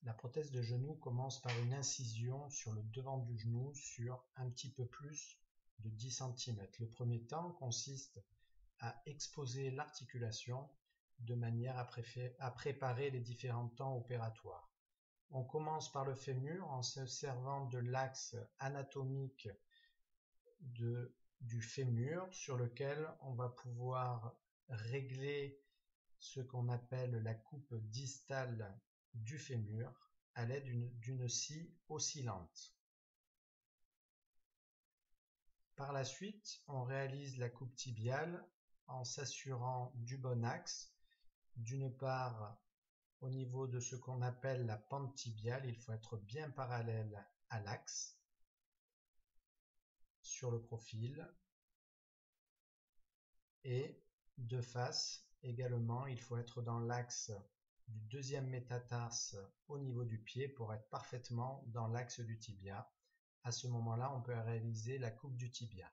La prothèse de genou commence par une incision sur le devant du genou sur un petit peu plus de 10 cm. Le premier temps consiste à exposer l'articulation de manière à préparer les différents temps opératoires. On commence par le fémur en se servant de l'axe anatomique du fémur sur lequel on va pouvoir régler ce qu'on appelle la coupe distale du fémur à l'aide d'une scie oscillante. Par la suite, on réalise la coupe tibiale en s'assurant du bon axe. D'une part, au niveau de ce qu'on appelle la pente tibiale, il faut être bien parallèle à l'axe sur le profil, et de face également, il faut être dans l'axe du deuxième métatarse au niveau du pied pour être parfaitement dans l'axe du tibia. À ce moment-là, on peut réaliser la coupe du tibia.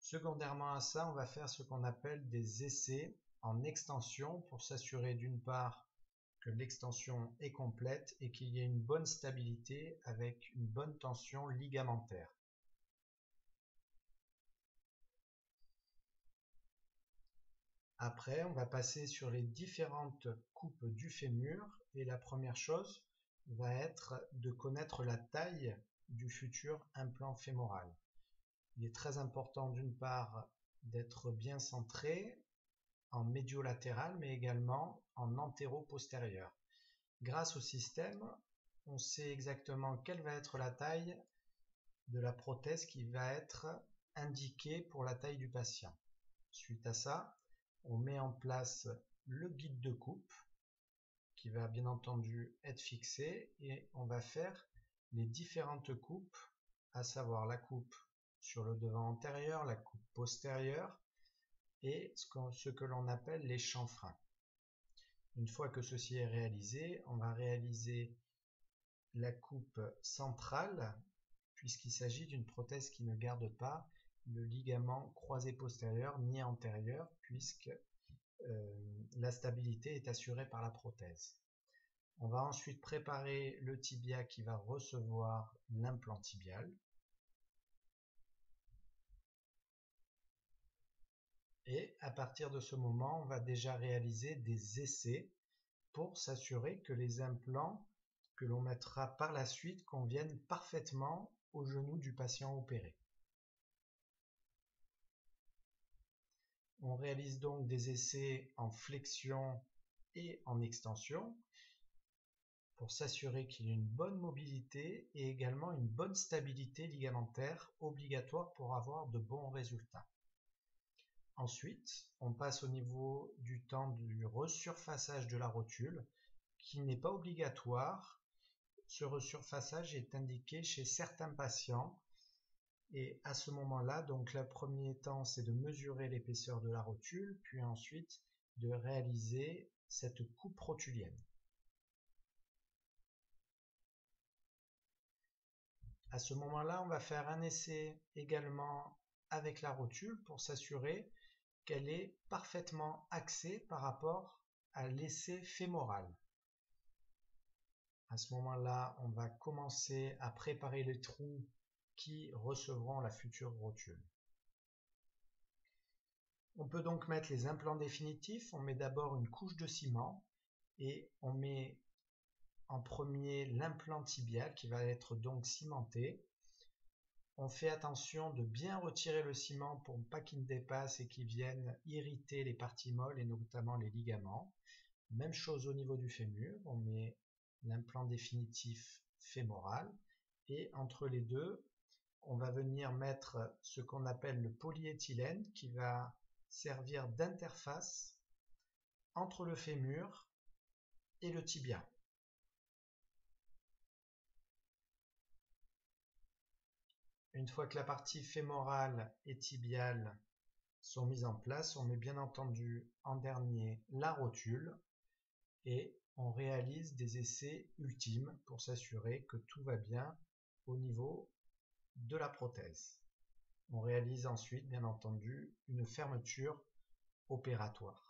Secondairement à ça, on va faire ce qu'on appelle des essais en extension pour s'assurer d'une part que l'extension est complète et qu'il y ait une bonne stabilité avec une bonne tension ligamentaire. Après, on va passer sur les différentes coupes du fémur et la première chose va être de connaître la taille du futur implant fémoral. Il est très important d'une part d'être bien centré en médiolatéral mais également en antéro-postérieur. Grâce au système, on sait exactement quelle va être la taille de la prothèse qui va être indiquée pour la taille du patient. Suite à ça, on met en place le guide de coupe qui va bien entendu être fixé et on va faire les différentes coupes, à savoir la coupe sur le devant antérieur, la coupe postérieure et ce que l'on appelle les chanfreins. Une fois que ceci est réalisé, on va réaliser la coupe centrale puisqu'il s'agit d'une prothèse qui ne garde pas le ligament croisé postérieur ni antérieur puisque la stabilité est assurée par la prothèse. On va ensuite préparer le tibia qui va recevoir l'implant tibial. Et à partir de ce moment, on va déjà réaliser des essais pour s'assurer que les implants que l'on mettra par la suite conviennent parfaitement au genou du patient opéré. On réalise donc des essais en flexion et en extension pour s'assurer qu'il y ait une bonne mobilité et également une bonne stabilité ligamentaire obligatoire pour avoir de bons résultats. Ensuite, on passe au niveau du temps du resurfaçage de la rotule qui n'est pas obligatoire. Ce resurfaçage est indiqué chez certains patients et à ce moment-là, donc le premier temps c'est de mesurer l'épaisseur de la rotule puis ensuite de réaliser cette coupe rotulienne. À ce moment-là, on va faire un essai également avec la rotule pour s'assurer qu'elle est parfaitement axée par rapport à l'essai fémoral. À ce moment-là, on va commencer à préparer les trous qui recevront la future rotule. On peut donc mettre les implants définitifs. On met d'abord une couche de ciment et on met en premier l'implant tibial qui va être donc cimenté. On fait attention de bien retirer le ciment pour pas qu'il dépasse et qu'il vienne irriter les parties molles et notamment les ligaments. Même chose au niveau du fémur, on met l'implant définitif fémoral et entre les deux, on va venir mettre ce qu'on appelle le polyéthylène qui va servir d'interface entre le fémur et le tibia. Une fois que la partie fémorale et tibiale sont mises en place, on met bien entendu en dernier la rotule et on réalise des essais ultimes pour s'assurer que tout va bien au niveau de la prothèse. On réalise ensuite bien entendu une fermeture opératoire.